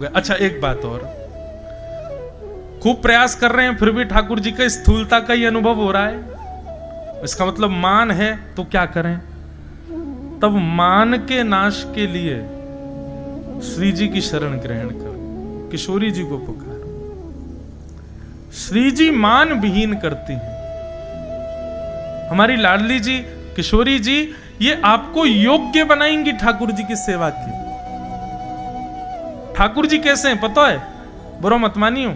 अच्छा, एक बात और, खूब प्रयास कर रहे हैं फिर भी ठाकुर जी का स्थूलता का ही अनुभव हो रहा है, इसका मतलब मान है, तो क्या करें? तब मान के नाश के लिए श्री जी की शरण ग्रहण करो, किशोरी जी को पुकारो। श्री जी मान विहीन करती हैं। हमारी लाडली जी किशोरी जी ये आपको योग्य बनाएंगी ठाकुर जी की सेवा की। ठाकुर जी कैसे हैं पता है? बुरा मत मानियो,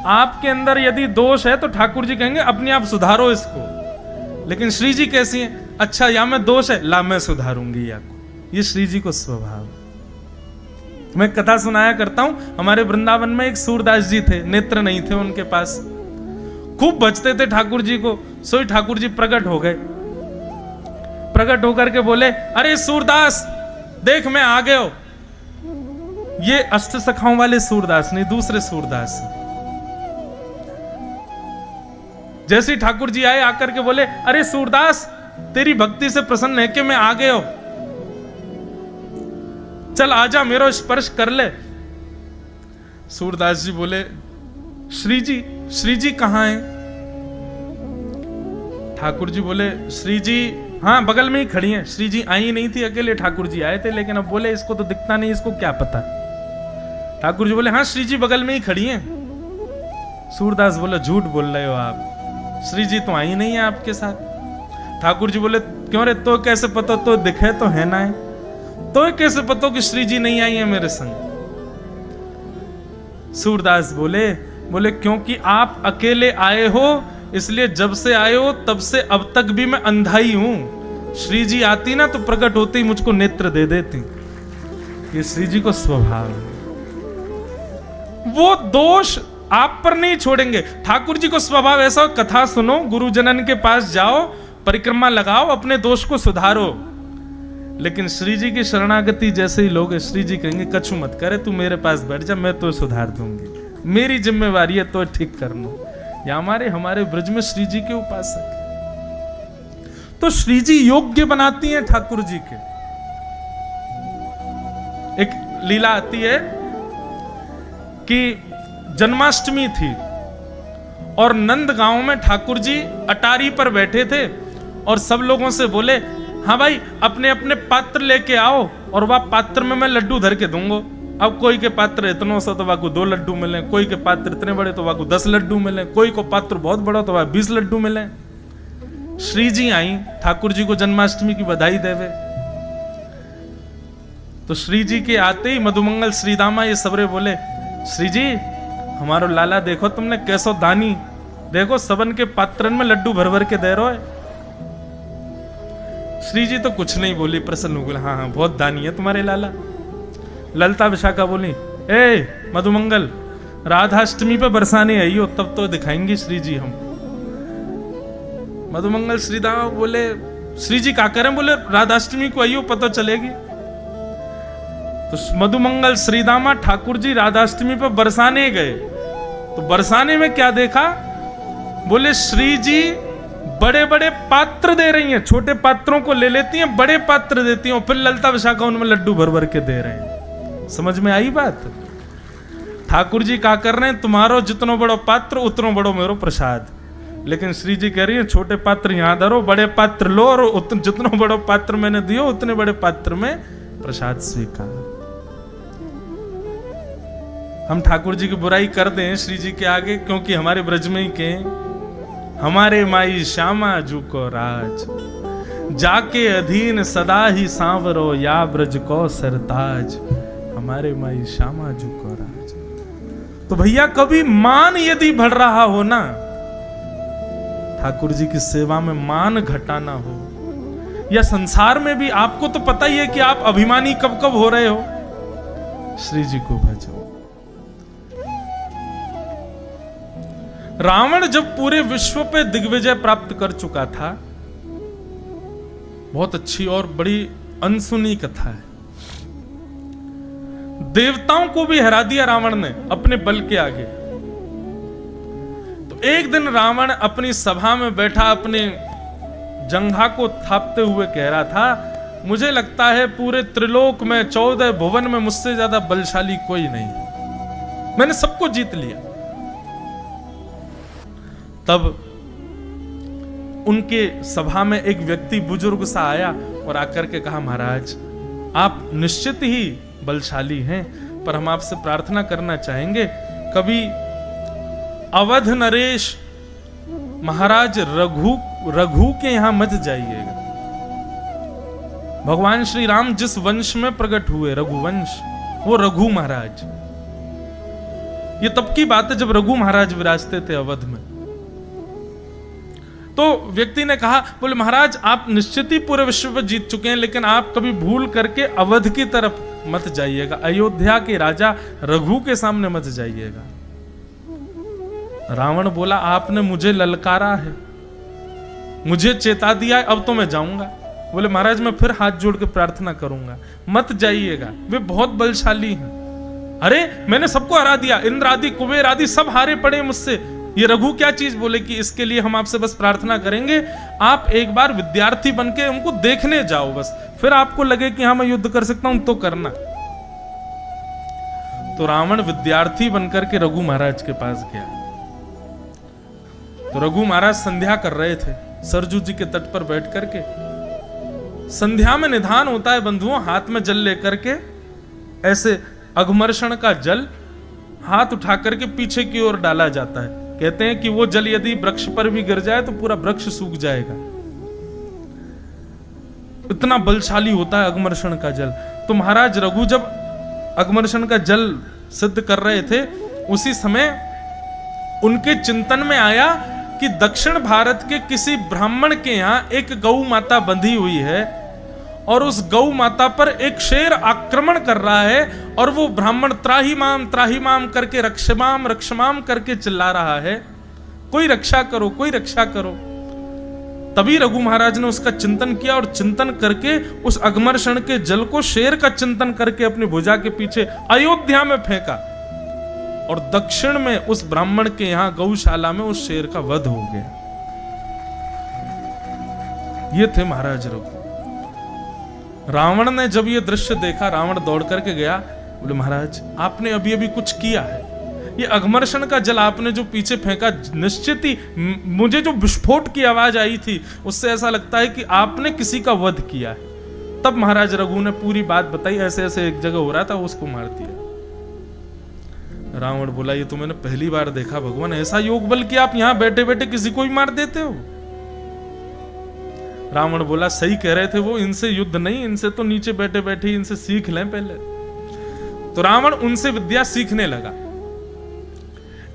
आपके अंदर यदि दोष है तो ठाकुर जी कहेंगे अपने आप सुधारो इसको। लेकिन श्री जी कैसी हैं? अच्छा, या में दोष है, ला मैं सुधारूंगी या को। ये श्री जी को स्वभाव। मैं कथा सुनाया करता हूं, हमारे वृंदावन में एक सूरदास जी थे, नेत्र नहीं थे उनके पास, खूब बचते थे ठाकुर जी को। सोई ठाकुर जी प्रकट हो गए, प्रकट होकर के बोले, अरे सूरदास देख मैं आ गए हो। ये अष्ट सखाओं वाले सूरदास नहीं, दूसरे सूरदास। जैसे ही ठाकुर जी आए, आकर के बोले, अरे सूरदास तेरी भक्ति से प्रसन्न है कि मैं आ गए हो, चल आजा मेरा स्पर्श कर ले। सूरदास जी बोले, श्री जी कहां हैं? ठाकुर जी बोले, श्री जी हाँ बगल में ही खड़ी हैं। श्री जी आई नहीं थी, अकेले ठाकुर जी आए थे, लेकिन अब बोले इसको तो दिखता नहीं, इसको क्या पता। ठाकुर जी बोले, हाँ श्री जी बगल में ही खड़ी हैं। सूरदास बोला, झूठ बोल रहे हो आप, श्री जी तो आई नहीं है आपके साथ। ठाकुर जी बोले, क्यों रे, तो कैसे पता? तो दिखे तो है ना है, तो कैसे पता कि श्री जी नहीं आई है मेरे संग? सूरदास बोले क्योंकि आप अकेले आए हो, इसलिए जब से आए हो तब से अब तक भी मैं अंधा ही हूं। श्री जी आती ना तो प्रकट होते ही मुझको नेत्र दे देती। ये श्री जी को स्वभाव है। वो दोष आप पर नहीं छोड़ेंगे। ठाकुर जी को स्वभाव ऐसा, कथा सुनो, गुरुजनन के पास जाओ, परिक्रमा लगाओ, अपने दोष को सुधारो। लेकिन श्री जी की शरणागति जैसे ही लोग, श्री जी कहेंगे कछु मत करे, तू मेरे पास बैठ जा, मैं तो सुधार दूंगी, मेरी जिम्मेवारी है तो ठीक कर लो। या हमारे ब्रज में श्री जी के उपासक, तो श्री जी योग्य बनाती हैं ठाकुर जी के। एक लीला आती है कि जन्माष्टमी थी और नंद गांव में ठाकुर जी अटारी पर बैठे थे और सब लोगों से बोले, हाँ भाई अपने अपने पात्र लेके आओ और वह पात्र में मैं लड्डू धर के दूंगा। अब कोई के पात्र इतनों सा तो वाको 2 लड्डू मिले, कोई के पात्र इतने बड़े तो वाको 10 लड्डू मिले, कोई को पात्र बहुत बड़ा तो वह 20 लड्डू मिले। श्री जी आई ठाकुर जी को जन्माष्टमी की बधाई देवे। तो श्री जी के आते ही मधुमंगल श्रीदामा ये सबरे बोले, श्री जी हमारो लाला देखो तुमने कैसो दानी, देखो सबन के पात्रन में लड्डू भर भर के दे रहे हो। श्री जी तो कुछ नहीं बोली, प्रसन्न हो गए, हाँ हाँ बहुत दानी है तुम्हारे लाला। ललता विशाखा बोली, ए मधुमंगल राधाष्टमी पे बरसाने आई हो, तब तो दिखाएंगे श्री जी हम। मधुमंगल श्रीदामा बोले, श्री जी क्या करें? बोले राधाष्टमी को आई हो, पता चलेगी। तो मधुमंगल श्रीदामा ठाकुर जी राधाष्टमी पे बरसाने गए, तो बरसाने में क्या देखा? बोले श्री जी बड़े बड़े पात्र दे रही हैं, छोटे पात्रों को ले लेती हैं, बड़े पात्र देती हैं, और फिर ललता विशाखा उनमें लड्डू भर भर के दे रहे हैं। समझ में आई बात? ठाकुर जी क्या कर रहे हैं? तुम्हारो जितनो बड़ो पात्र उतनो बड़ो मेरो प्रसाद। लेकिन श्री जी कह रही है, छोटे पात्र यहां धरो, बड़े पात्र लो, और जितनो बड़ो पात्र मैंने दियो उतने बड़े पात्र में प्रसाद स्वीकार। हम ठाकुर जी की बुराई कर दें श्री जी के आगे, क्योंकि हमारे ब्रज में ही के हमारे माई श्यामा जू को राज, जाके अधीन सदा ही सांवरो, या ब्रज को सरताज, हमारे माई श्यामा जू को राज। तो भैया कभी मान यदि बढ़ रहा हो ना, ठाकुर जी की सेवा में मान घटाना हो, या संसार में भी आपको तो पता ही है कि आप अभिमानी कब कब हो रहे हो, श्री जी को भजो। रावण जब पूरे विश्व पे दिग्विजय प्राप्त कर चुका था, बहुत अच्छी और बड़ी अनसुनी कथा है, देवताओं को भी हरा दिया रावण ने अपने बल के आगे। तो एक दिन रावण अपनी सभा में बैठा अपने जंघा को थापते हुए कह रहा था, मुझे लगता है पूरे त्रिलोक में 14 भुवन में मुझसे ज्यादा बलशाली कोई नहीं। मैंने सबको जीत लिया। तब उनके सभा में एक व्यक्ति बुजुर्ग सा आया और आकर के कहा, महाराज आप निश्चित ही बलशाली हैं, पर हम आपसे प्रार्थना करना चाहेंगे, कभी अवध नरेश महाराज रघु के यहां मत जाइएगा। भगवान श्री राम जिस वंश में प्रकट हुए, रघुवंश, वो रघु महाराज। ये तब की बात है जब रघु महाराज विराजते थे अवध में। तो व्यक्ति ने कहा, बोले महाराज आप निश्चित ही पूरे विश्व पर जीत चुके हैं, लेकिन आप कभी भूल करके अवध की तरफ मत जाइएगा, अयोध्या के राजा रघु के सामने मत जाइएगा। रावण बोला, आपने मुझे ललकारा है, मुझे चेता दिया है, अब तो मैं जाऊंगा। बोले महाराज मैं फिर हाथ जोड़ के प्रार्थना करूंगा, मत जाइएगा, वे बहुत बलशाली हैं। अरे मैंने सबको हरा दिया, इंद्र आदि कुबेर आदि सब हारे पड़े मुझसे, ये रघु क्या चीज। बोले कि इसके लिए हम आपसे बस प्रार्थना करेंगे, आप एक बार विद्यार्थी बनके उनको देखने जाओ, बस फिर आपको लगे कि हाँ मैं युद्ध कर सकता हूं तो करना। तो रावण विद्यार्थी बनकर के रघु महाराज के पास गया। तो रघु महाराज संध्या कर रहे थे सरजू जी के तट पर बैठ करके। संध्या में निधान होता है बंधुओं, हाथ में जल लेकर के, ऐसे अघमर्षण का जल हाथ उठा करके पीछे की ओर डाला जाता है। कहते हैं कि वो जल यदि वृक्ष पर भी गिर जाए तो पूरा वृक्ष सूख जाएगा, इतना बलशाली होता है अघमर्षण का जल। तो महाराज रघु जब अघमर्षण का जल सिद्ध कर रहे थे, उसी समय उनके चिंतन में आया कि दक्षिण भारत के किसी ब्राह्मण के यहां एक गौ माता बंधी हुई है और उस गौ माता पर एक शेर आक्रमण कर रहा है और वो ब्राह्मण त्राही माम करके रक्षमाम करके चिल्ला रहा है, कोई रक्षा करो, कोई रक्षा करो। तभी रघु महाराज ने उसका चिंतन किया और चिंतन करके उस अघमर्षण के जल को शेर का चिंतन करके अपनी भुजा के पीछे अयोध्या में फेंका और दक्षिण में उस ब्राह्मण के यहां गौशाला में उस शेर का वध हो गया। ये थे महाराज रघु। रावण ने जब ये दृश्य देखा, रावण दौड़ करके गया, बोले महाराज आपने अभी अभी कुछ किया है, ये अघमर्षण का जल आपने जो पीछे फेंका, निश्चित ही मुझे जो विस्फोट की आवाज आई थी उससे ऐसा लगता है कि आपने किसी का वध किया है। तब महाराज रघु ने पूरी बात बताई, ऐसे ऐसे एक जगह हो रहा था, उसको मार दिया। रावण बोला, ये तो मैंने पहली बार देखा भगवान, ऐसा योग बल कि आप यहां बैठे बैठे किसी को ही मार देते हो। रावण बोला, सही कह रहे थे वो, इनसे युद्ध नहीं, इनसे तो नीचे बैठे बैठे इनसे सीख लें पहले। तो रावण उनसे विद्या सीखने लगा।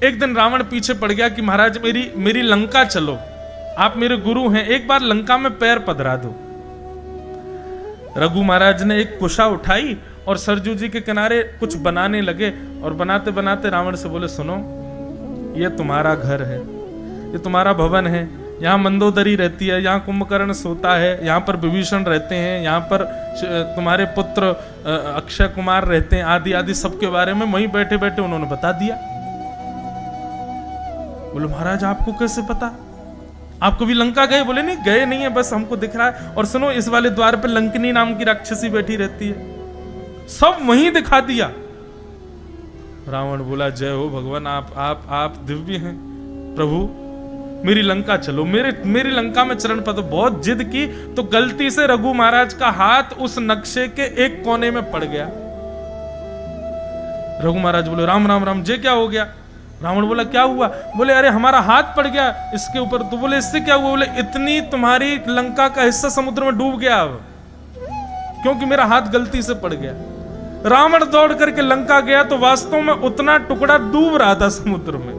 एक दिन रावण पीछे पड़ गया कि महाराज मेरी लंका चलो, आप मेरे गुरु हैं, एक बार लंका में पैर पधरा दो। रघु महाराज ने एक कुशा उठाई और सरजू जी के किनारे कुछ बनाने लगे और बनाते बनाते रावण से बोले, सुनो ये तुम्हारा घर है, ये तुम्हारा भवन है, यहाँ मंदोदरी रहती है, यहाँ कुंभकर्ण सोता है, यहाँ पर विभीषण रहते हैं, यहाँ पर तुम्हारे पुत्र अक्षय कुमार रहते हैं, आदि आदि सबके बारे में वहीं बैठे बैठे उन्होंने बता दिया। बोले महाराज आपको कैसे पता, आप कभी लंका गए? बोले नहीं गए नहीं है, बस हमको दिख रहा है। और सुनो इस वाले द्वार पे लंकिनी नाम की राक्षसी बैठी रहती है, सब वहीं दिखा दिया। रावण बोला, जय हो भगवान, आप दिव्य हैं प्रभु, मेरी लंका चलो, मेरी लंका में चरण पद। बहुत जिद की तो गलती से रघु महाराज का हाथ उस नक्शे के एक कोने में पड़ गया। रघु महाराज बोले, राम राम राम, जे क्या हो गया? रावण बोला, क्या हुआ? बोले, अरे हमारा हाथ पड़ गया इसके ऊपर। तो बोले, इससे क्या हुआ? बोले, इतनी तुम्हारी लंका का हिस्सा समुद्र में डूब गया अब, क्योंकि मेरा हाथ गलती से पड़ गया। रावण दौड़ करके लंका गया तो वास्तव में उतना टुकड़ा डूब रहा था समुद्र में।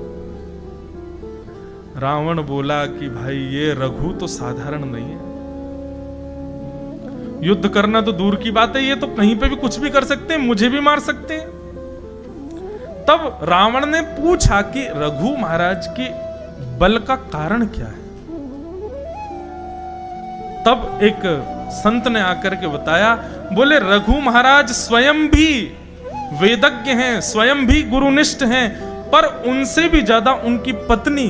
रावण बोला कि भाई ये रघु तो साधारण नहीं है, युद्ध करना तो दूर की बात है, ये तो कहीं पे भी कुछ भी कर सकते हैं, मुझे भी मार सकते हैं। तब रावण ने पूछा कि रघु महाराज के बल का कारण क्या है। तब एक संत ने आकर के बताया, बोले रघु महाराज स्वयं भी वेदज्ञ हैं, स्वयं भी गुरुनिष्ठ हैं, पर उनसे भी ज्यादा उनकी पत्नी,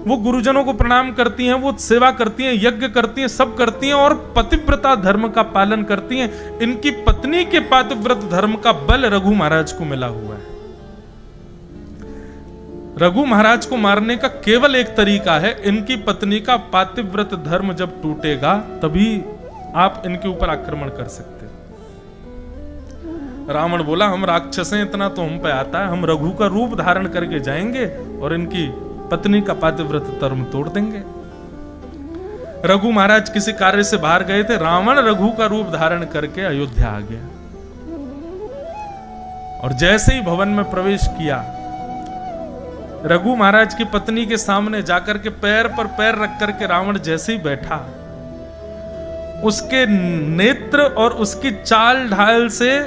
वो गुरुजनों को प्रणाम करती हैं, वो सेवा करती हैं, यज्ञ करती हैं, सब करती हैं और पतिव्रता धर्म का पालन करती हैं। इनकी पत्नी के पतिव्रत धर्म का बल रघु महाराज को मिला हुआ है। रघु महाराज को मारने का केवल एक तरीका है, इनकी पत्नी का पातिव्रत धर्म जब टूटेगा तभी आप इनके ऊपर आक्रमण कर सकते। रावण बोला हम राक्षस हैं, इतना तो हम पे आता है, हम रघु का रूप धारण करके जाएंगे और इनकी पत्नी का पातिव्रत धर्म तोड़ देंगे। रघु महाराज किसी कार्य से बाहर गए थे, रावण रघु का रूप धारण करके अयोध्या आ गया और जैसे ही भवन में प्रवेश किया, रघु महाराज की पत्नी के सामने जाकर के पैर पर पैर रख करके रावण जैसे ही बैठा, उसके नेत्र और उसकी चाल ढाल से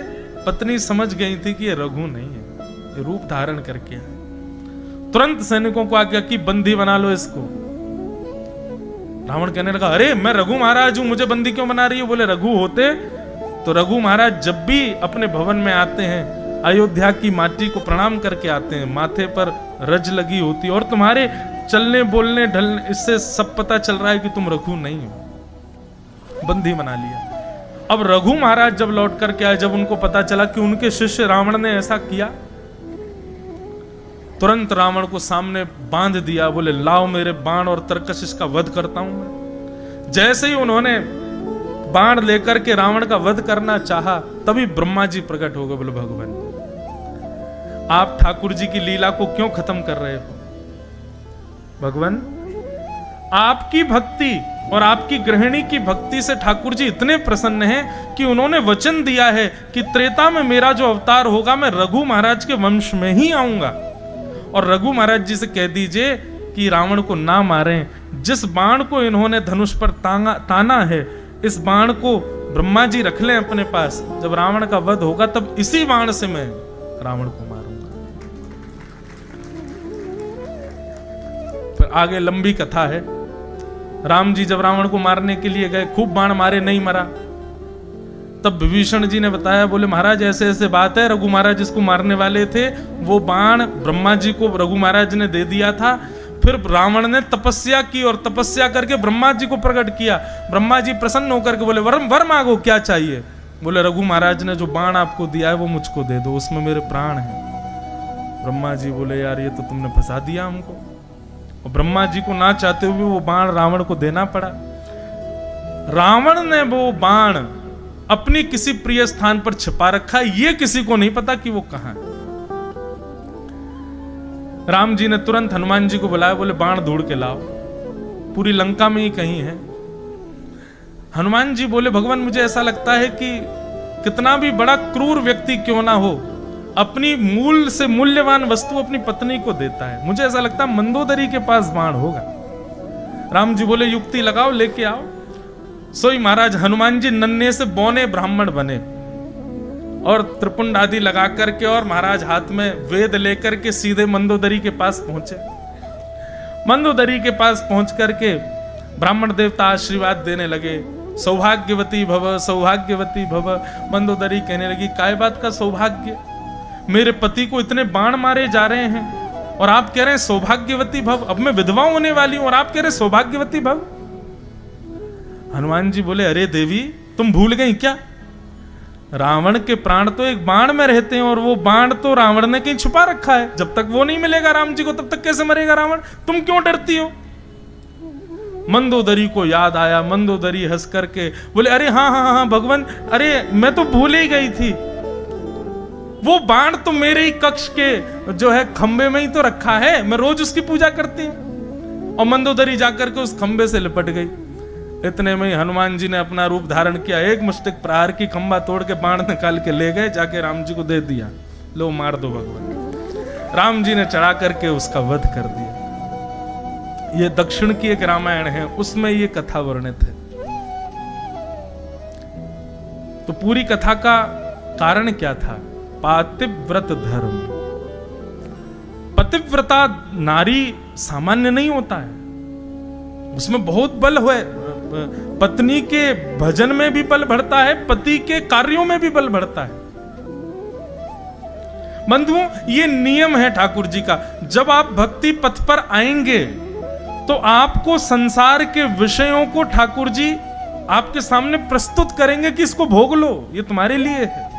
पत्नी समझ गई थी कि ये रघु नहीं है, ये रूप धारण करके है। तुरंत सैनिकों को आज्ञा की बंदी बना लो इसको। रावण कहने लगा अरे मैं रघु महाराज हूं, मुझे बंदी क्यों बना रही हो? बोले रघु होते तो रघु महाराज जब भी अपने भवन में आते हैं अयोध्या की माटी को प्रणाम करके आते हैं, माथे पर रज लगी होती और तुम्हारे चलने बोलने ढलने इससे सब पता चल रहा है कि तुम रघु नहीं हो। बंदी बना लिया। अब रघु महाराज जब लौट करके आए, जब उनको पता चला कि उनके शिष्य रावण ने ऐसा किया, तुरंत रावण को सामने बांध दिया। बोले लाओ मेरे बाण और तरकश, इसका वध करता हूं मैं। जैसे ही उन्होंने बाण लेकर के रावण का वध करना चाहा, तभी ब्रह्मा जी प्रकट हो गए। बोले भगवान आप ठाकुर जी की लीला को क्यों खत्म कर रहे हो? भगवान आपकी भक्ति और आपकी गृहिणी की भक्ति से ठाकुर जी इतने प्रसन्न हैं कि उन्होंने वचन दिया है कि त्रेता में मेरा जो अवतार होगा मैं रघु महाराज के वंश में ही आऊंगा। और रघु महाराज जी से कह दीजिए कि रावण को ना मारें। जिस बाण को इन्होंने धनुष पर ताना है, इस बाण को ब्रह्मा जी रख लें अपने पास। जब रावण का वध होगा तब इसी बाण से मैं रावण को मारूंगा। फिर आगे लंबी कथा है। राम जी जब रावण को मारने के लिए गए, खूब बाण मारे, नहीं मरा। तब विभीषण जी ने बताया, बोले महाराज ऐसे ऐसे बात है, रघु महाराज जिसको मारने वाले थे वो बाण ब्रह्मा जी को रघु महाराज ने दे दिया था। फिर रावण ने तपस्या की और तपस्या करके ब्रह्मा जी को प्रकट किया। ब्रह्मा जी प्रसन्न होकर के बोले वर मांगो, क्या चाहिए? बोले रघु महाराज ने जो बाण आपको दिया है वो मुझको दे दो, उसमें मेरे प्राण हैं। ब्रह्मा जी बोले यार ये तो तुमने फंसा दिया हमको। और ब्रह्मा जी को ना चाहते हुए वो बाण रावण को देना पड़ा। रावण ने वो बाण अपनी किसी प्रिय स्थान पर छिपा रखा, ये किसी को नहीं पता कि वो कहां है। राम जी ने तुरंत हनुमान जी को बुलाया, बोले बाण ढूंढ के लाओ, पूरी लंका में ही कहीं है। हनुमान जी बोले भगवान मुझे ऐसा लगता है कि कितना भी बड़ा क्रूर व्यक्ति क्यों ना हो, अपनी मूल से मूल्यवान वस्तु अपनी पत्नी को देता है। मुझे ऐसा लगता है मंदोदरी के पास बाण होगा। राम जी बोले युक्ति लगाओ, लेके आओ। सोई महाराज हनुमान जी नन्हे से बौने ब्राह्मण बने और त्रिपुंड आदि लगा करके और महाराज हाथ में वेद लेकर के सीधे मंदोदरी के पास पहुंचे। मंदोदरी के पास पहुंच करके ब्राह्मण देवता आशीर्वाद देने लगे, सौभाग्यवती भव, सौभाग्यवती भव। मंदोदरी कहने लगी काय बात का सौभाग्य? मेरे पति को इतने बाण मारे जा रहे हैं और आप कह रहे हैं सौभाग्यवती भव। अब मैं विधवा होने वाली हूं और आप कह रहे हैं सौभाग्यवती भव। हनुमान जी बोले अरे देवी तुम भूल गई क्या? रावण के प्राण तो एक बाण में रहते हैं और वो बाण तो रावण ने कहीं छुपा रखा है। जब तक वो नहीं मिलेगा राम जी को तब तक कैसे मरेगा रावण? तुम क्यों डरती हो? मंदोदरी को याद आया। मंदोदरी हंस करके बोले अरे हाँ भगवान, अरे मैं तो भूल ही गई थी। वो बाण तो मेरे ही कक्ष के जो है खंबे में ही तो रखा है, मैं रोज उसकी पूजा करती हूं। और मंदोदरी जाकर के उस खंबे से लिपट गई। इतने में हनुमान जी ने अपना रूप धारण किया, एक मुष्टिक प्रहार की खंबा तोड़ के बाण निकाल के ले गए, जाके राम जी को दे दिया, लो मार दो भगवान। राम जी ने चढ़ा करके उसका वध कर दिया। ये दक्षिण की एक रामायण है, उसमें ये कथा वर्णित है। तो पूरी कथा का कारण क्या था? पातिव्रत धर्म। पतिव्रता नारी सामान्य नहीं होता है, उसमें बहुत बल है। पत्नी के भजन में भी बल बढ़ता है, पति के कार्यों में भी बल बढ़ता है। बंधुओं ये नियम है ठाकुर जी का। जब आप भक्ति पथ पर आएंगे तो आपको संसार के विषयों को ठाकुर जी आपके सामने प्रस्तुत करेंगे कि इसको भोग लो, ये तुम्हारे लिए है।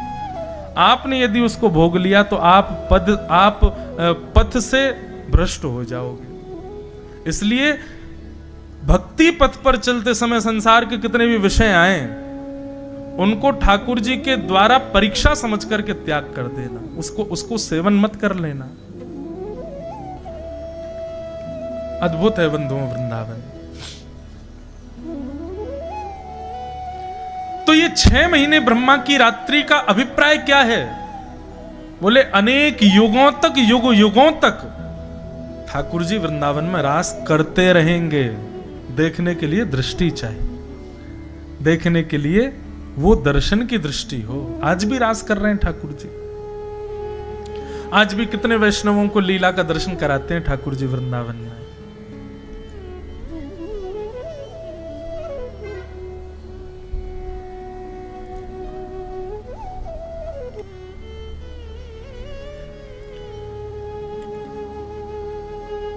आपने यदि उसको भोग लिया तो आप पथ से भ्रष्ट हो जाओगे। इसलिए भक्ति पथ पर चलते समय संसार के कितने भी विषय आए, उनको ठाकुर जी के द्वारा परीक्षा समझ करके त्याग कर देना, उसको सेवन मत कर लेना। अद्भुत है बंधुओं वृंदावन। तो ये 6 महीने ब्रह्मा की रात्रि का अभिप्राय क्या है? बोले अनेक युगों तक, युगों तक ठाकुर जी वृंदावन में रास करते रहेंगे। देखने के लिए दृष्टि चाहिए, देखने के लिए वो दर्शन की दृष्टि हो। आज भी रास कर रहे हैं ठाकुर जी, आज भी कितने वैष्णवों को लीला का दर्शन कराते हैं ठाकुर जी वृंदावन में।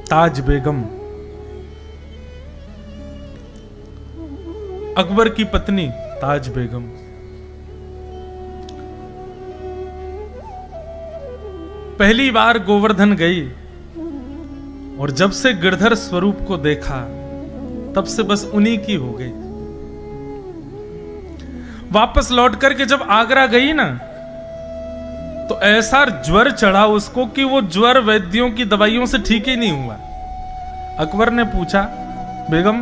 ताज बेगम, अकबर की पत्नी ताज बेगम, पहली बार गोवर्धन गई और जब से गिरधर स्वरूप को देखा तब से बस उन्हीं की हो गई। वापस लौट करके जब आगरा गई ना, तो ऐसा ज्वर चढ़ा उसको कि वो ज्वर वैद्यों की दवाइयों से ठीक ही नहीं हुआ। अकबर ने पूछा, बेगम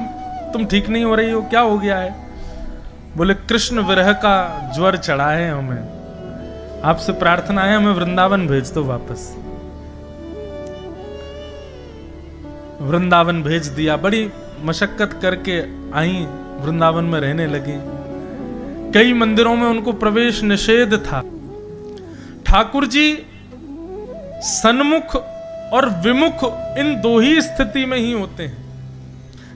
तुम ठीक नहीं हो रही हो, क्या हो गया है? बोले कृष्ण विरह का ज्वर चढ़ा है हमें, आपसे प्रार्थना है हमें वृंदावन भेज दो वापस। वृंदावन भेज दिया। बड़ी मशक्कत करके आई, वृंदावन में रहने लगी। कई मंदिरों में उनको प्रवेश निषेध था। ठाकुर जी सन्मुख और विमुख इन दो ही स्थिति में ही होते हैं।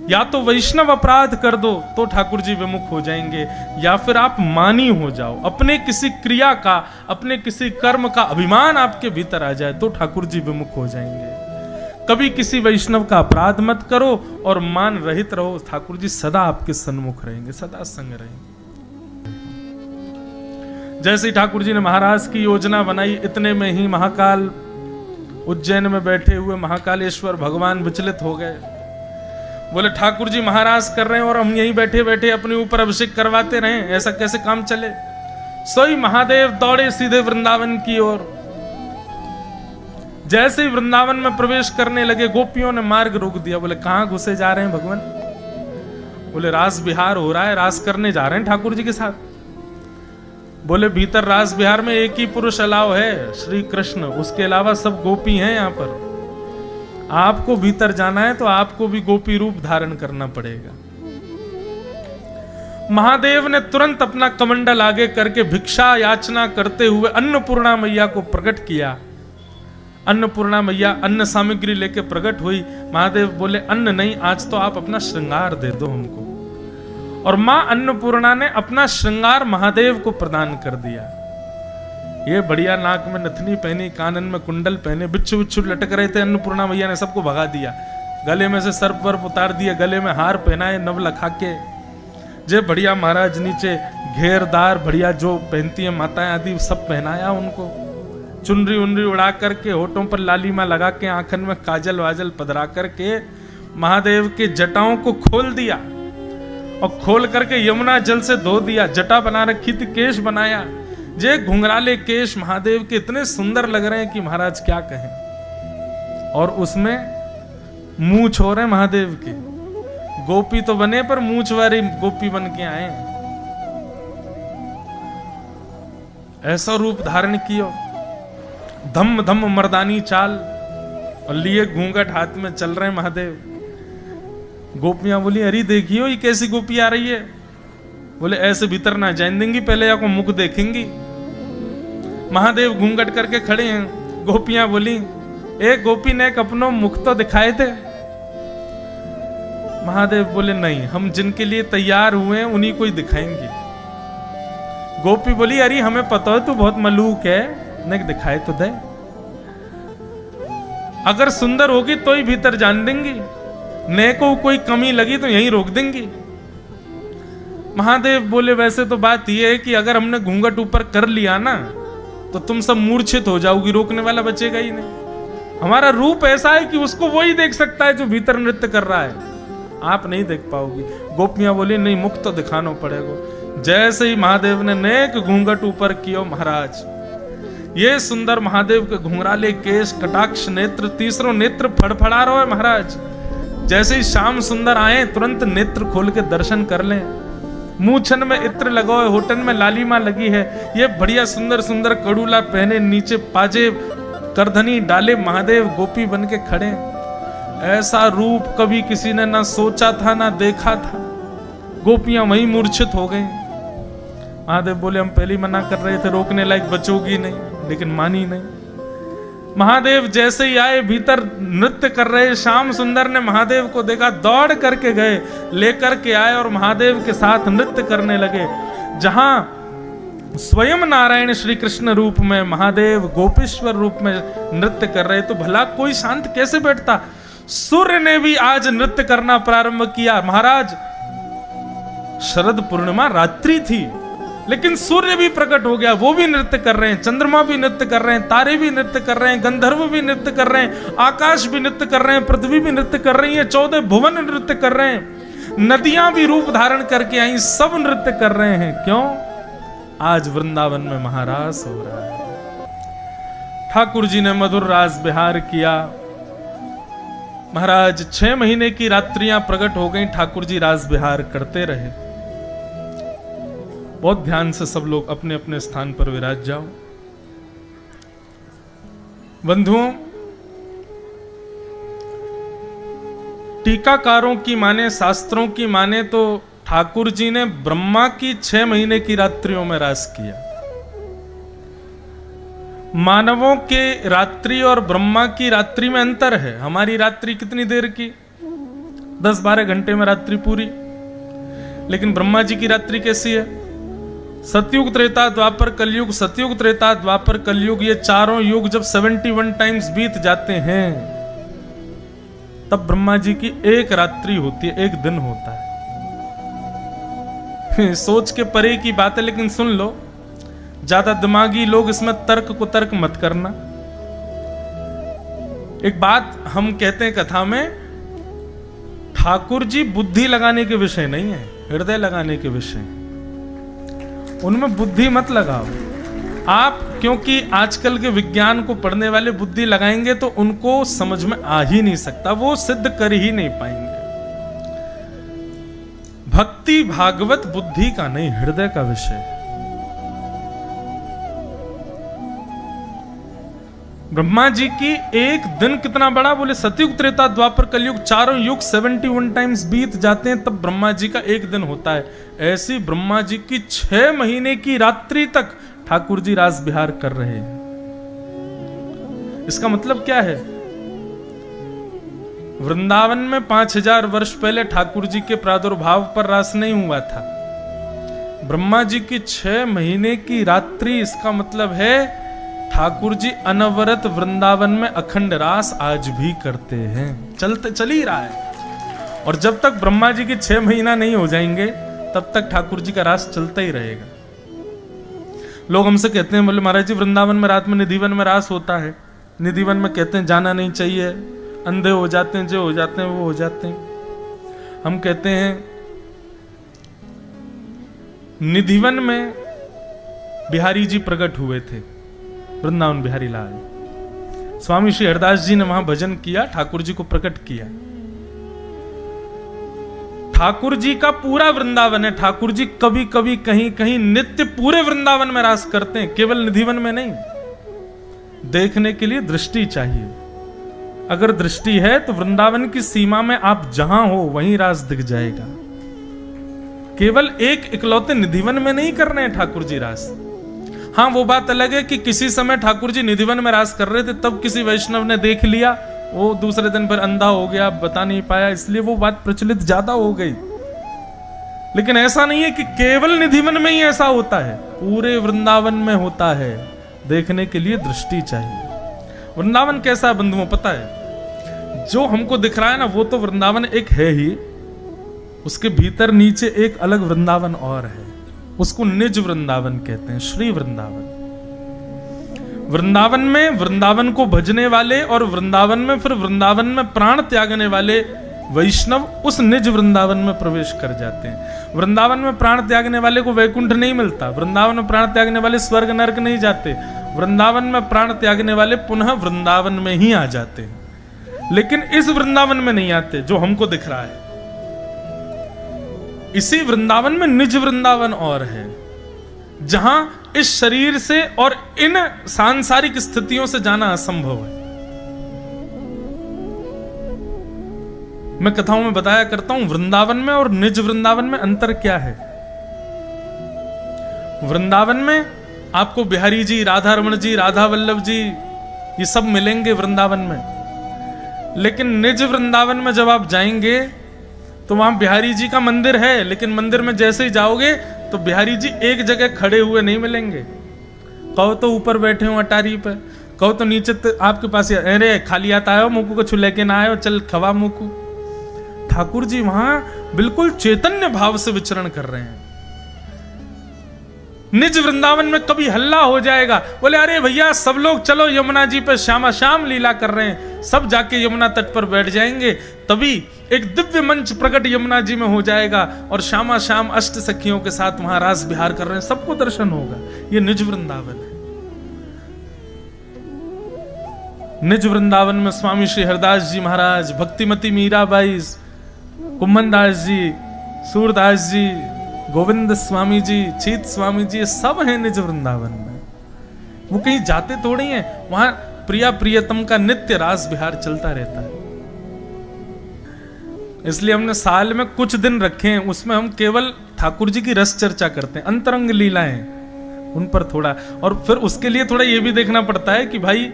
या तो वैष्णव अपराध कर दो तो ठाकुर जी विमुख हो जाएंगे, या फिर आप मानी हो जाओ, अपने किसी क्रिया का, अपने किसी कर्म का अभिमान आपके भीतर आ जाए तो ठाकुर जी विमुख हो जाएंगे। कभी किसी वैष्णव का अपराध मत करो और मान रहित रहो, ठाकुर जी सदा आपके सन्मुख रहेंगे, सदा संग रहेंगे। जैसे ठाकुर जी ने महाराज की योजना बनाई, इतने में ही महाकाल, उज्जैन में बैठे हुए महाकालेश्वर भगवान विचलित हो गए। बोले ठाकुर जी महाराज कर रहे हैं और हम यहीं बैठे बैठे अपने ऊपर अभिषेक करवाते रहे, ऐसा कैसे काम चले? सोई महादेव दौड़े सीधे वृंदावन की ओर। जैसे ही वृंदावन में प्रवेश करने लगे, गोपियों ने मार्ग रोक दिया। बोले कहां घुसे जा रहे हैं भगवान? बोले रास बिहार हो रहा है, रास करने जा रहे हैं ठाकुर जी के साथ। बोले भीतर रास बिहार में एक ही पुरुष अलाव है, श्री कृष्ण, उसके अलावा सब गोपी हैं यहाँ पर। आपको भीतर जाना है तो आपको भी गोपी रूप धारण करना पड़ेगा। महादेव ने तुरंत अपना कमंडल आगे करके भिक्षा याचना करते हुए अन्नपूर्णा मैया को प्रकट किया। अन्नपूर्णा मैया अन्न सामग्री लेके प्रकट हुई। महादेव बोले अन्न नहीं, आज तो आप अपना श्रृंगार दे दो हमको। और मां अन्नपूर्णा ने अपना श्रृंगार महादेव को प्रदान कर दिया। ये बढ़िया नाक में नथनी पहनी, कानन में कुंडल पहने, बिच्छू बिच्छू लटक रहे थे। अन्नपूर्णा मैया ने सबको भगा दिया, गले में से सर्प वर्प उतार दिया, गले में हार पहनाए नव लखा के। जे बढ़िया महाराज नीचे घेरदार बढ़िया जो पहनती है माताएं आदि, सब पहनाया उनको। चुनरी उनरी उड़ा करके, होठों पर लालिमा लगा के, आंखन में काजल वाजल पधरा करके महादेव के जटाओं को खोल दिया और खोल करके यमुना जल से धो दिया। जटा बना रखी थी, केश बनाया। जे घुंघराले केश महादेव के इतने सुंदर लग रहे हैं कि महाराज क्या कहें। और उसमें मूंछ हो रहे महादेव के। गोपी तो बने पर मूंछ वाली गोपी बन के आए। ऐसा रूप धारण किया, धम धम मर्दानी चाल, और लिए घूंघट हाथ में चल रहे महादेव। गोपियां बोली अरे देखियो ये कैसी गोपी आ रही है। बोले ऐसे भीतर ना जाने देंगी, पहले आपको मुख देखेंगी। महादेव घूंघट करके खड़े हैं। गोपियां बोली एक गोपी ने अपनो मुख तो दिखाए थे। महादेव बोले नहीं, हम जिनके लिए तैयार हुए हैं उन्हीं को ही दिखाएंगे। गोपी बोली अरे हमें पता है तू बहुत मलूक है, नहीं दिखाए तो दे। अगर सुंदर होगी तो ही भीतर जान देंगी, ने को कोई कमी लगी तो यहीं रोक देंगी। महादेव बोले वैसे तो बात यह है कि अगर हमने घूंघट ऊपर कर लिया ना तो तुम सब मूर्छित हो जाओगी, रोकने वाला बचेगा ही नहीं। हमारा रूप ऐसा है कि उसको वही देख सकता है जो भीतर नृत्य कर रहा है, आप नहीं देख पाओगी। गोपियां बोली नहीं, मुख तो दिखाना पड़ेगा। जैसे ही महादेव ने नेक घूंघट ऊपर किया, महाराज ये सुंदर महादेव के घुंघराले केश, कटाक्ष नेत्र, तीसरो नेत्र फड़फड़ा रहा है महाराज। जैसे ही श्याम सुंदर आए तुरंत नेत्र खोल के दर्शन कर लें। मूछन में इत्र लगा है, होठन में लालिमा लगी है, ये बढ़िया सुंदर सुंदर कड़ूला पहने, नीचे पाजे करधनी डाले महादेव गोपी बन के खड़े। ऐसा रूप कभी किसी ने ना सोचा था ना देखा था। गोपियां वहीं मूर्छित हो गई। महादेव बोले हम पहले ही मना कर रहे थे, रोकने लायक बचोगी नहीं, लेकिन मानी नहीं। महादेव जैसे ही आए, भीतर नृत्य कर रहे श्याम सुंदर ने महादेव को देखा, दौड़ करके गए, लेकर के आए और महादेव के साथ नृत्य करने लगे। जहां स्वयं नारायण श्री कृष्ण रूप में, महादेव गोपेश्वर रूप में नृत्य कर रहे, तो भला कोई शांत कैसे बैठता। सूर्य ने भी आज नृत्य करना प्रारंभ किया। महाराज शरद पूर्णिमा रात्रि थी, लेकिन सूर्य भी प्रकट हो गया, वो भी नृत्य कर रहे हैं, चंद्रमा भी नृत्य कर रहे हैं, तारे भी नृत्य कर रहे हैं, गंधर्व भी नृत्य कर रहे हैं, आकाश भी नृत्य कर रहे हैं, पृथ्वी भी नृत्य कर रही है, 14 भुवन नृत्य कर रहे हैं, नदियां भी रूप धारण करके आई, सब नृत्य कर रहे हैं। क्यों? आज वृंदावन में महारास हो रहा है। ठाकुर जी ने मधुर रास बिहार किया। महाराज 6 महीने की रात्रियां प्रकट हो गई, ठाकुर जी रास बिहार करते रहे। बहुत ध्यान से सब लोग अपने अपने स्थान पर विराज जाओ। बंधुओं, टीकाकारों की माने, शास्त्रों की माने तो ठाकुर जी ने ब्रह्मा की 6 महीने की रात्रियों में रास किया। मानवों के रात्रि और ब्रह्मा की रात्रि में अंतर है। हमारी रात्रि कितनी देर की? 10-12 घंटे में रात्रि पूरी। लेकिन ब्रह्मा जी की रात्रि कैसी है? सतयुग, त्रेता, द्वापर, कलयुग, सतयुग, त्रेता, द्वापर, कलयुग, ये चारों युग जब 71 टाइम्स बीत जाते हैं, तब ब्रह्मा जी की एक रात्रि होती है, एक दिन होता है। सोच के परे की बात है, लेकिन सुन लो, ज्यादा दिमागी लोग इसमें तर्क को तर्क मत करना। एक बात हम कहते हैं कथा में, ठाकुर जी बुद्धि लगाने के विषय नहीं है, हृदय लगाने के विषय। उनमें बुद्धि मत लगाओ आप, क्योंकि आजकल के विज्ञान को पढ़ने वाले बुद्धि लगाएंगे तो उनको समझ में आ ही नहीं सकता, वो सिद्ध कर ही नहीं पाएंगे। भक्ति भागवत बुद्धि का नहीं, हृदय का विषय है। ब्रह्मा जी की एक दिन कितना बड़ा, बोले सतयुग, त्रेता, द्वापर, कलयुग, चारों युग 71 टाइम्स बीत जाते हैं, तब ब्रह्मा जी का एक दिन होता है। ऐसी ब्रह्मा जी की 6 महीने की रात्रि तक ठाकुर जी रास बिहार कर रहे हैं। इसका मतलब क्या है? वृंदावन में 5000 वर्ष पहले ठाकुर जी के प्रादुर्भाव पर रास नहीं हुआ था। ब्रह्मा जी की 6 महीने की रात्रि, इसका मतलब है ठाकुर जी अनवरत वृंदावन में अखंड रास आज भी करते हैं, चल ही रहा है। और जब तक ब्रह्मा जी की 6 महीना नहीं हो जाएंगे, तब तक ठाकुर जी का रास चलता ही रहेगा। लोग हमसे कहते हैं, बोले महाराज जी वृंदावन में रात में निधिवन में रास होता है, निधिवन में कहते हैं जाना नहीं चाहिए, अंधे हो जाते हैं, जो हो जाते हैं वो हो जाते हैं। हम कहते हैं निधिवन में बिहारी जी प्रकट हुए थे, वृंदावन बिहारी लाल। स्वामी श्री हरदास जी ने वहां भजन किया, ठाकुर जी को प्रकट किया। ठाकुर जी का पूरा वृंदावन है। ठाकुर जी कभी कभी कहीं कहीं नित्य पूरे वृंदावन में रास करते हैं, केवल निधिवन में नहीं। देखने के लिए दृष्टि चाहिए। अगर दृष्टि है तो वृंदावन की सीमा में आप जहां हो वहीं रास दिख जाएगा। केवल एक इकलौते निधिवन में नहीं कर रहे हैं ठाकुर जी रास। हाँ, वो बात अलग है कि किसी समय ठाकुर जी निधिवन में रास कर रहे थे, तब किसी वैष्णव ने देख लिया, वो दूसरे दिन पर अंधा हो गया, बता नहीं पाया, इसलिए वो बात प्रचलित ज्यादा हो गई। लेकिन ऐसा नहीं है कि केवल निधिवन में ही ऐसा होता है, पूरे वृंदावन में होता है। देखने के लिए दृष्टि चाहिए। वृंदावन कैसा बंधुओं पता है? जो हमको दिख रहा है ना, वो तो वृंदावन एक है ही, उसके भीतर नीचे एक अलग वृंदावन और है, उसको निज वृंदावन कहते हैं, श्री वृंदावन। वृंदावन में वृंदावन को भजने वाले और वृंदावन में फिर वृंदावन में प्राण त्यागने वाले वैष्णव उस निज वृंदावन में प्रवेश कर जाते हैं। वृंदावन में प्राण त्यागने वाले को वैकुंठ नहीं मिलता, वृंदावन में प्राण त्यागने वाले स्वर्ग नरक नहीं जाते, वृंदावन में प्राण त्यागने वाले पुनः वृंदावन में ही आ जाते हैं। लेकिन इस वृंदावन में नहीं आते जो हमको दिख रहा है। इसी वृंदावन में निज वृंदावन और है, जहां इस शरीर से और इन सांसारिक स्थितियों से जाना असंभव है। मैं कथाओं में बताया करता हूं वृंदावन में और निज वृंदावन में अंतर क्या है। वृंदावन में आपको बिहारी जी, राधा रमण जी, राधा वल्लभ जी ये सब मिलेंगे वृंदावन में। लेकिन निज वृंदावन में जब आप जाएंगे तो वहां बिहारी जी का मंदिर है, लेकिन मंदिर में जैसे ही जाओगे तो बिहारी जी एक जगह खड़े हुए नहीं मिलेंगे। कहो तो ऊपर बैठे हो अटारी पे, कहो तो नीचे आपके पास, अरे खाली आता है मुकू को छू लेके ना आयो, चल खवा मुकू। ठाकुर जी वहां बिल्कुल चैतन्य भाव से विचरण कर रहे हैं। निज वृंदावन में कभी हल्ला हो जाएगा, बोले अरे भैया सब लोग चलो यमुना जी पे श्यामा श्याम लीला कर रहे हैं, सब जाके यमुना तट पर बैठ जाएंगे, तभी एक दिव्य मंच प्रकट यमुना जी में हो जाएगा और श्यामा श्याम अष्ट सखियों के साथ वहां रास विहार कर रहे हैं, सबको दर्शन होगा। ये निज वृंदावन है। निज वृंदावन में स्वामी श्री हरदास जी महाराज, भक्तिमती मीराबाई, कुम्मन दास जी, सूरदास जी, गोविंद स्वामी जी, चीत स्वामी जी, सब हैं निज वृंदावन में। वो कहीं जाते थोड़ी हैं, वहां प्रिया प्रियतम का नित्य रास विहार चलता रहता है। इसलिए हमने साल में कुछ दिन रखे हैं, उसमें हम केवल ठाकुर जी की रस चर्चा करते हैं, अंतरंग लीलाएं उन पर थोड़ा, और फिर उसके लिए थोड़ा ये भी देखना पड़ता है कि भाई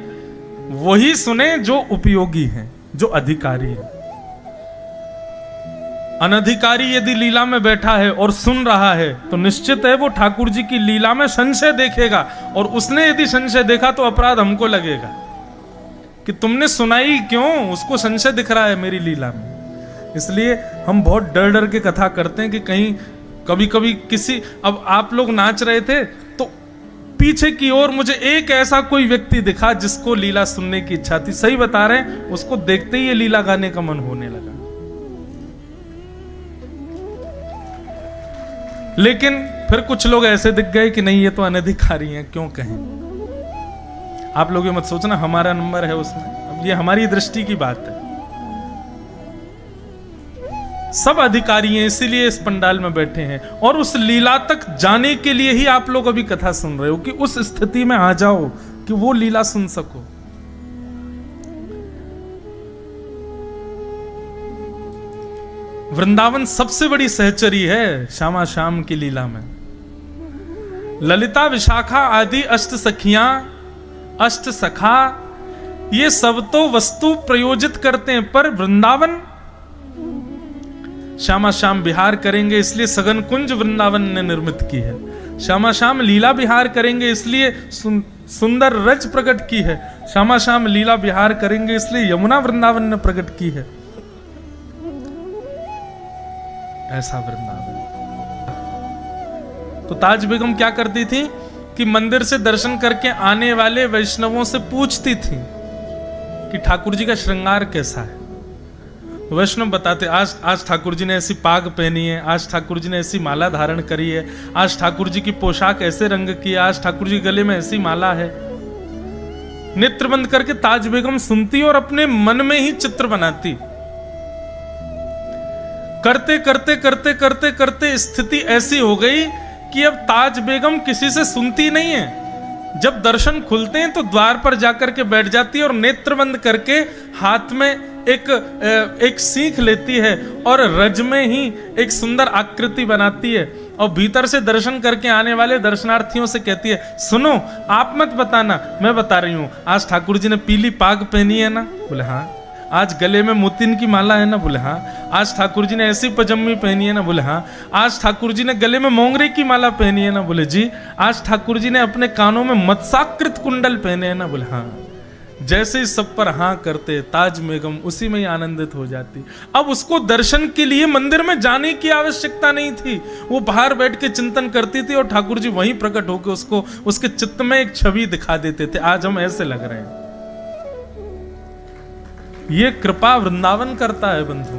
वही सुने जो उपयोगी हैं, जो अधिकारी है। अनधिकारी यदि लीला में बैठा है और सुन रहा है तो निश्चित है वो ठाकुर जी की लीला में संशय देखेगा, और उसने यदि संशय देखा तो अपराध हमको लगेगा कि तुमने सुनाई क्यों, उसको संशय दिख रहा है मेरी लीला में। इसलिए हम बहुत डर डर के कथा करते हैं कि कहीं कभी कभी किसी, अब आप लोग नाच रहे थे तो पीछे की ओर मुझे एक ऐसा कोई व्यक्ति दिखा जिसको लीला सुनने की इच्छा थी, सही बता रहे हैं, उसको देखते ही ये लीला गाने का मन होने लगा। लेकिन फिर कुछ लोग ऐसे दिख गए कि नहीं ये तो अनधिकारी हैं, क्यों कहें। आप लोग ये मत सोचना हमारा नंबर है उसमें, अब ये हमारी दृष्टि की बात है। सब अधिकारी हैं, इसीलिए इस पंडाल में बैठे हैं, और उस लीला तक जाने के लिए ही आप लोग अभी कथा सुन रहे हो कि उस स्थिति में आ जाओ कि वो लीला सुन सको। वृंदावन सबसे बड़ी सहचरी है श्यामा श्याम की लीला में। ललिता, विशाखा आदि अष्ट सखियां, अष्ट सखा, ये सब तो वस्तु प्रयोजित करते हैं, पर वृंदावन श्यामा श्याम विहार करेंगे इसलिए सघन कुंज वृंदावन ने निर्मित की है। श्यामा श्याम लीला विहार करेंगे इसलिए सुंदर रज प्रकट की है। श्यामा श्याम लीला विहार करेंगे इसलिए यमुना वृंदावन ने प्रकट की है। ऐसा वृंदावन। तो ताज बेगम क्या करती थी कि मंदिर से दर्शन करके आने वाले वैष्णवों से पूछती थी कि ठाकुर जी का श्रृंगार कैसा है। वैष्णव बताते, आज ठाकुर जी ने ऐसी पाग पहनी है, आज ठाकुर जी ने ऐसी माला धारण करी है, आज ठाकुर जी की पोशाक ऐसे रंग की है, आज ठाकुर जी गले में ऐसी माला है। नेत्र बंद करके ताज बेगम सुनती और अपने मन में ही चित्र बनाती। करते करते करते करते करते स्थिति ऐसी हो गई कि अब ताज बेगम किसी से सुनती नहीं है। जब दर्शन खुलते हैं तो द्वार पर जाकर के बैठ जाती है और नेत्र बंद करके हाथ में एक सीख लेती है और रज में ही एक सुंदर आकृति बनाती है और भीतर से दर्शन करके आने वाले दर्शनार्थियों से कहती है, सुनो आप मत बताना, मैं बता रही हूं। आज ठाकुर जी ने पीली पाग पहनी है ना? बोले हाँ। आज गले में मोतिन की माला है ना? बोले हाँ। आज ठाकुर जी ने ऐसी पजम्मी पहनी है ना? बोले हाँ। आज ठाकुर जी ने गले में मोंगरे की माला पहनी है ना? बोले जी। आज ठाकुर जी ने अपने कानों में मत्स्याकृत कुंडल पहने हैं ना? बोले हाँ। जैसे ही सब पर हाँ करते, ताज बेगम उसी में ही आनंदित हो जाती। अब उसको दर्शन के लिए मंदिर में जाने की आवश्यकता नहीं थी, वो बाहर बैठ के चिंतन करती थी और ठाकुर जी वहीं प्रकट होकर उसको उसके चित्त में एक छवि दिखा देते थे। आज हम ऐसे लग रहे हैं। ये कृपा वृंदावन करता है बंधु।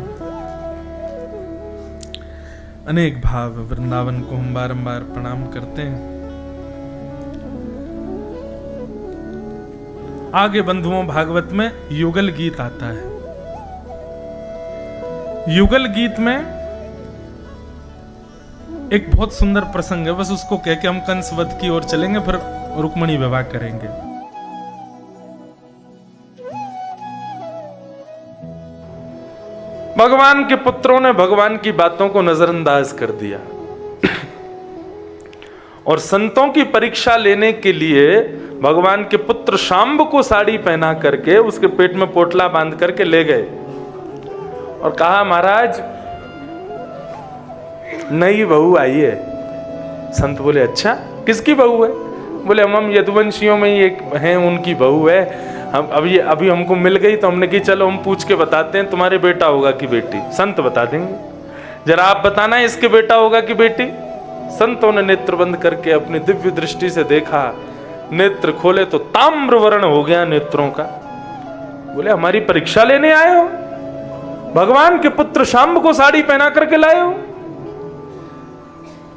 अनेक भाव वृंदावन को हम बारंबार प्रणाम करते हैं। आगे बंधुओं भागवत में युगल गीत आता है। युगल गीत में एक बहुत सुंदर प्रसंग है, बस उसको कह के हम कंस वध की ओर चलेंगे, फिर रुक्मणी विवाह करेंगे। भगवान के पुत्रों ने भगवान की बातों को नजरअंदाज कर दिया और संतों की परीक्षा लेने के लिए भगवान के पुत्र शांब को साड़ी पहना करके उसके पेट में पोटला बांध करके ले गए और कहा, महाराज नई बहू आई है। संत बोले, अच्छा किसकी बहू है? बोले, हम यदुवंशियों में ही एक हैं, उनकी बहू है। हम अभी हमको मिल गई तो हमने की चलो हम पूछ के बताते हैं, तुम्हारे बेटा होगा कि बेटी? संत बता देंगे। जरा आप बताना इसके बेटा होगा कि बेटी? संतों ने नेत्र बंद करके अपनी दिव्य दृष्टि से देखा, नेत्र खोले तो ताम्र वर्ण हो गया नेत्रों का। बोले, हमारी परीक्षा लेने आए हो? भगवान के पुत्र शांब को साड़ी पहना करके लाए हो?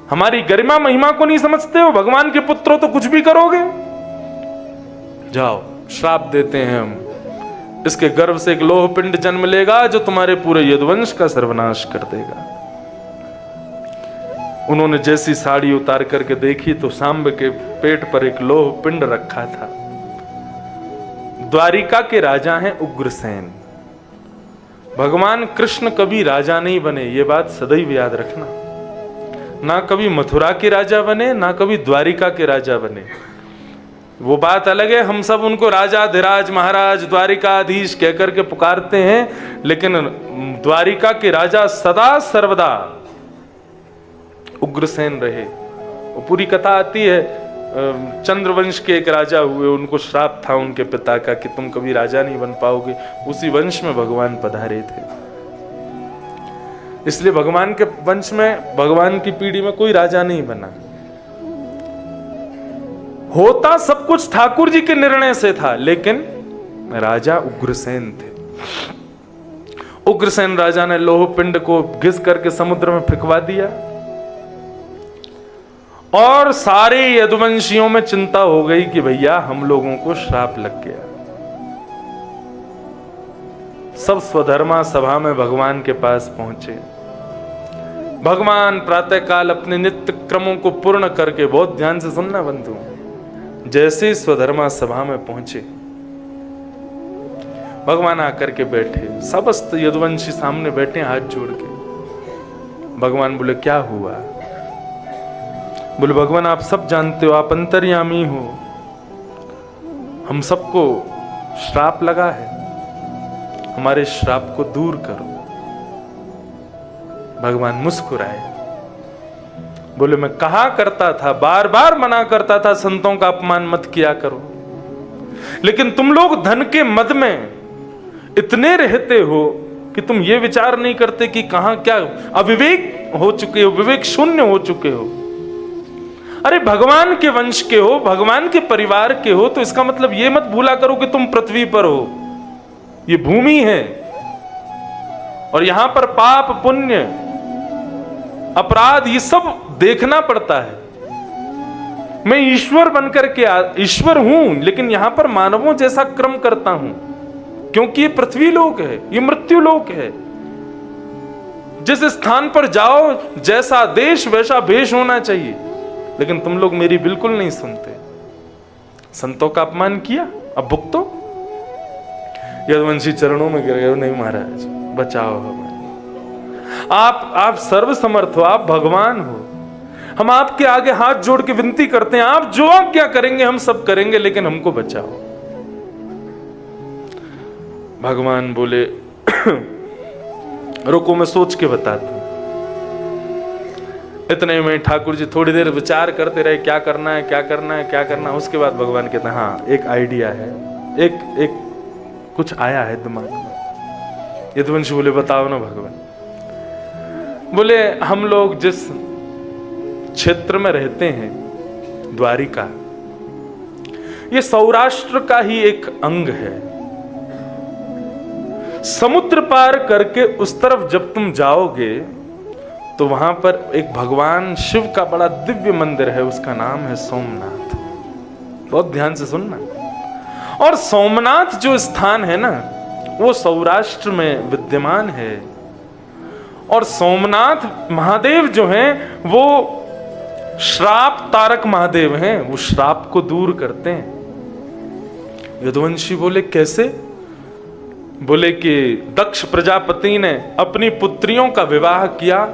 हमारी गरिमा महिमा को नहीं समझते हो? भगवान के पुत्र हो तो कुछ भी करोगे? जाओ, श्राप देते हैं हम। इसके गर्भ से एक लोह पिंड जन्म लेगा जो तुम्हारे पूरे यदुवंश का सर्वनाश कर देगा। उन्होंने जैसी साड़ी उतार करके देखी तो सांब के पेट पर एक लोह पिंड रखा था। द्वारिका के राजा हैं उग्रसेन। भगवान कृष्ण कभी राजा नहीं बने, ये बात सदैव याद रखना। ना कभी मथुरा के राजा बने, ना कभी द्वारिका के राजा बने। वो बात अलग है, हम सब उनको राजा धीराज महाराज द्वारिकाधीश कहकर के पुकारते हैं, लेकिन द्वारिका के राजा सदा सर्वदा उग्रसेन रहे। वो पूरी कथा आती है, चंद्रवंश के एक राजा हुए, उनको श्राप था उनके पिता का कि तुम कभी राजा नहीं बन पाओगे। उसी वंश में भगवान पधारे थे, इसलिए भगवान के वंश में, भगवान की पीढ़ी में कोई राजा नहीं बना। होता सब कुछ ठाकुर जी के निर्णय से था, लेकिन राजा उग्रसेन थे। उग्रसेन राजा ने लोह पिंड को घिस करके समुद्र में फेंकवा दिया और सारे यदुवंशियों में चिंता हो गई कि भैया हम लोगों को श्राप लग गया। सब स्वधर्मा सभा में भगवान के पास पहुंचे। भगवान प्रातःकाल अपने नित्य क्रमों को पूर्ण करके, बहुत ध्यान से सुनना बंधु, जैसे स्वधर्मा सभा में पहुंचे भगवान आकर के बैठे। समस्त यदुवंशी सामने बैठे हाथ जोड़ के। भगवान बोले, क्या हुआ? बोले, भगवान आप सब जानते हो, आप अंतर्यामी हो, हम सबको श्राप लगा है, हमारे श्राप को दूर करो। भगवान मुस्कुराए, बोले, मैं कहा करता था, बार बार मना करता था संतों का अपमान मत किया करो, लेकिन तुम लोग धन के मद में इतने रहते हो कि तुम ये विचार नहीं करते कि कहां क्या अविवेक हो चुके हो, विवेक शून्य हो चुके हो। अरे भगवान के वंश के हो, भगवान के परिवार के हो, तो इसका मतलब ये मत भूला करो कि तुम पृथ्वी पर हो। ये भूमि है और यहां पर पाप पुण्य अपराध ये सब देखना पड़ता है। मैं ईश्वर बनकर के ईश्वर हूं, लेकिन यहां पर मानवों जैसा क्रम करता हूं, क्योंकि ये पृथ्वी लोक है, ये मृत्यु लोक है। जिस स्थान पर जाओ जैसा देश वैसा भेष होना चाहिए, लेकिन तुम लोग मेरी बिल्कुल नहीं सुनते। संतों का अपमान किया, अब भुगतो। यदुवंशी चरणों में गिर गए, नहीं महाराज बचाओ हमें, आप सर्वसमर्थ हो, आप भगवान हो, हम आपके आगे हाथ जोड़ के विनती करते हैं, आप जो आज्ञा करेंगे हम सब करेंगे, लेकिन हमको बचाओ। भगवान बोले, रुको मैं सोच के बताता हूं। इतने में ठाकुर जी थोड़ी देर विचार करते रहे, क्या करना है क्या करना है क्या करना है। उसके बाद भगवान कहते हैं, हाँ एक आइडिया है, एक कुछ आया है दिमाग में। यदुवंशी बोले बताओ ना भगवान। बोले हम लोग जिस क्षेत्र में रहते हैं द्वारिका, ये सौराष्ट्र का ही एक अंग है। समुद्र पार करके उस तरफ जब तुम जाओगे तो वहां पर एक भगवान शिव का बड़ा दिव्य मंदिर है, उसका नाम है सोमनाथ। बहुत ध्यान से सुनना। और सोमनाथ जो स्थान है ना, वो सौराष्ट्र में विद्यमान है। और सोमनाथ महादेव जो हैं वो श्राप तारक महादेव हैं, वो श्राप को दूर करते हैं। यदुवंशी बोले कैसे? बोले कि दक्ष प्रजापति ने अपनी पुत्रियों का विवाह किया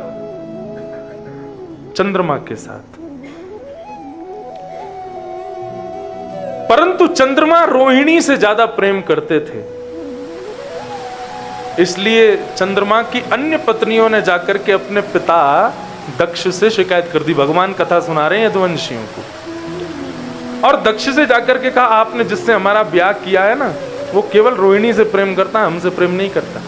चंद्रमा के साथ, परंतु चंद्रमा रोहिणी से ज्यादा प्रेम करते थे। इसलिए चंद्रमा की अन्य पत्नियों ने जाकर के अपने पिता दक्ष से शिकायत कर दी। भगवान कथा सुना रहे हैं यदुवंशियों को। और दक्ष से जाकर के कहा आपने जिससे हमारा ब्याह किया है ना, वो केवल रोहिणी से प्रेम करता है, हमसे प्रेम नहीं करता।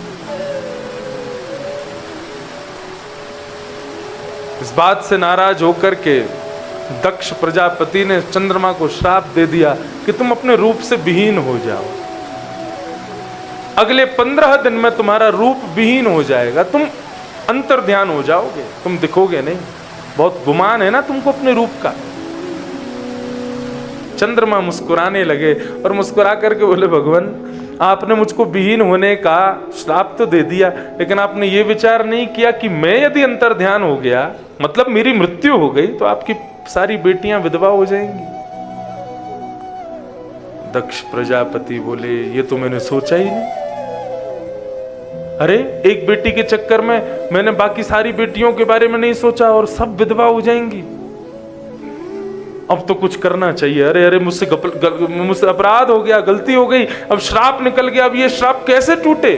इस बात से नाराज होकर के दक्ष प्रजापति ने चंद्रमा को श्राप दे दिया कि तुम अपने रूप से विहीन हो जाओ। अगले 15 दिन में तुम्हारा रूप विहीन हो जाएगा, तुम अंतर्ध्यान हो जाओगे, तुम दिखोगे नहीं। बहुत गुमान है ना तुमको अपने रूप का। चंद्रमा मुस्कुराने लगे और मुस्कुरा करके बोले भगवान आपने मुझको विहीन होने का श्राप तो दे दिया, लेकिन आपने ये विचार नहीं किया कि मैं यदि अंतर्ध्यान हो गया, मतलब मेरी मृत्यु हो गई, तो आपकी सारी बेटियां विधवा हो जाएंगी। दक्ष प्रजापति बोले ये तो मैंने सोचा ही नहीं। अरे एक बेटी के चक्कर में मैंने बाकी सारी बेटियों के बारे में नहीं सोचा और सब विधवा हो जाएंगी। अब तो कुछ करना चाहिए। अरे अरे मुझसे अपराध हो गया, गलती हो गई, अब श्राप निकल गया, अब ये श्राप कैसे टूटे?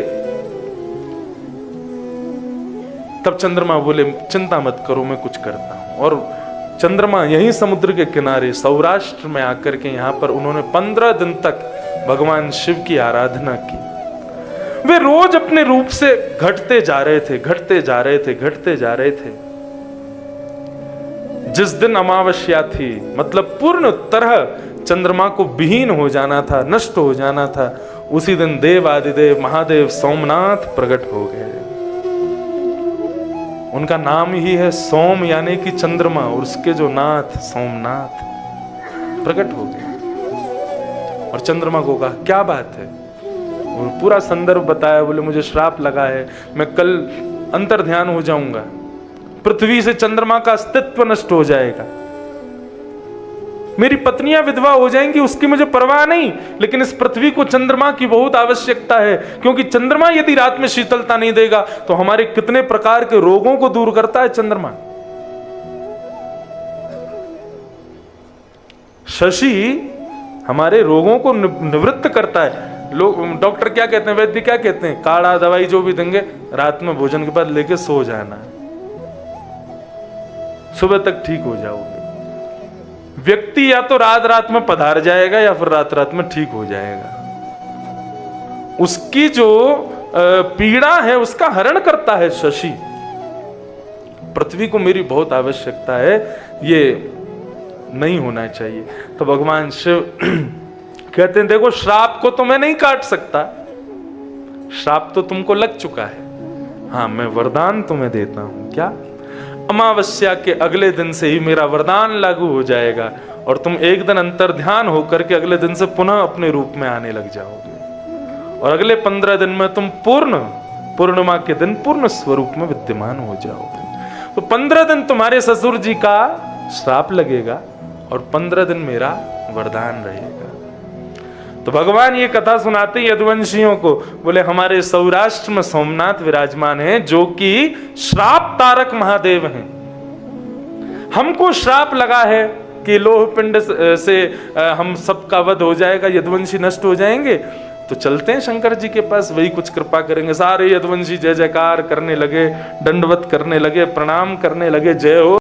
तब चंद्रमा बोले चिंता मत करो, मैं कुछ करता हूं। और चंद्रमा यहीं समुद्र के किनारे सौराष्ट्र में आकर के यहाँ पर उन्होंने 15 दिन तक भगवान शिव की आराधना की। वे रोज अपने रूप से घटते जा रहे थे, घटते जा रहे थे, घटते जा रहे थे। जिस दिन अमावस्या थी, मतलब पूर्ण तरह चंद्रमा को विहीन हो जाना था, नष्ट हो जाना था, उसी दिन देव आदिदेव महादेव सोमनाथ प्रकट हो गए। उनका नाम ही है सोम यानी कि चंद्रमा, और उसके जो नाथ सोमनाथ प्रकट हो गए। और चंद्रमा को कहा क्या बात है, और पूरा संदर्भ बताया। बोले मुझे श्राप लगा है, मैं कल अंतर्ध्यान हो जाऊंगा, पृथ्वी से चंद्रमा का अस्तित्व नष्ट हो जाएगा, मेरी पत्नियां विधवा हो जाएंगी, उसकी मुझे परवाह नहीं, लेकिन इस पृथ्वी को चंद्रमा की बहुत आवश्यकता है, क्योंकि चंद्रमा यदि रात में शीतलता नहीं देगा तो हमारे कितने प्रकार के रोगों को दूर करता है चंद्रमा। शशि हमारे रोगों को निवृत्त करता है। लोग डॉक्टर क्या कहते हैं, वैद्य क्या कहते हैं, काढ़ा दवाई जो भी देंगे रात में भोजन के बाद लेके सो जाना, सुबह तक ठीक हो जाओगे। व्यक्ति या तो रात रात में पधार जाएगा या फिर रात रात में ठीक हो जाएगा। उसकी जो पीड़ा है उसका हरण करता है शशि। पृथ्वी को मेरी बहुत आवश्यकता है, ये नहीं होना चाहिए। तो भगवान शिव कहते हैं देखो श्राप को तो मैं नहीं काट सकता, श्राप तो तुमको लग चुका है, हाँ मैं वरदान तुम्हें देता हूं। क्या? अमावस्या के अगले दिन से ही मेरा वरदान लागू हो जाएगा और तुम एक दिन अंतर्ध्यान होकर के अगले दिन से पुनः अपने रूप में आने लग जाओगे, और अगले 15 दिन में तुम पूर्णिमा के दिन पूर्ण स्वरूप में विद्यमान हो जाओगे। तो 15 दिन तुम्हारे ससुर जी का श्राप लगेगा और 15 दिन मेरा वरदान रहेगा। तो भगवान ये कथा सुनाते यदुवंशियों को, बोले हमारे सौराष्ट्र में सोमनाथ विराजमान हैं जो कि श्राप तारक महादेव हैं। हमको श्राप लगा है कि लोह पिंड से हम सबका वध हो जाएगा, यदुवंशी नष्ट हो जाएंगे, तो चलते हैं शंकर जी के पास, वही कुछ कृपा करेंगे। सारे यदुवंशी जय जयकार करने लगे, दंडवत करने लगे, प्रणाम करने लगे, जय हो।